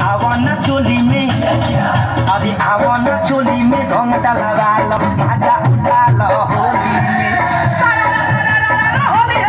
आवाना चोली में अरे आवाना चोली में रंग डलवा लो आजा उठा लो होली में होली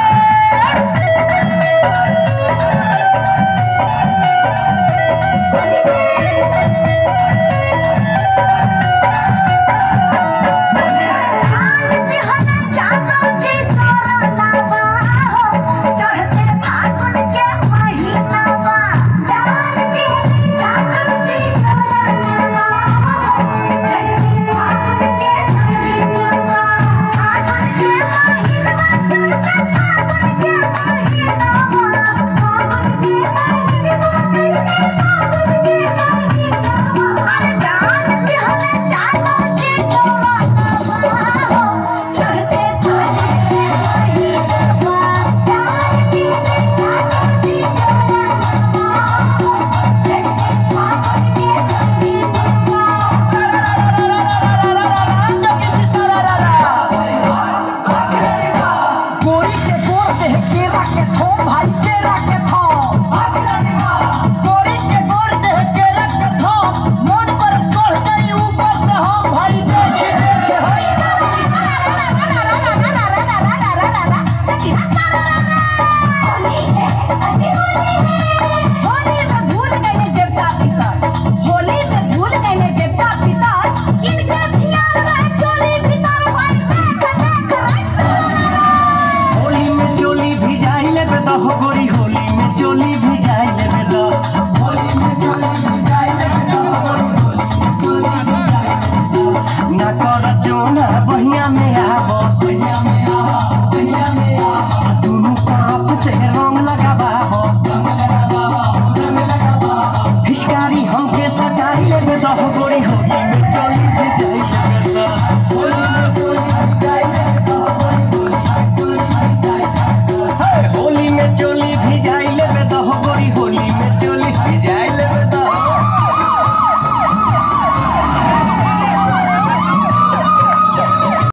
बहिया में आबो दुनू तरफ से रंग लगाबो पिचकारी हमके सटाई लेबे दह गोरी होली में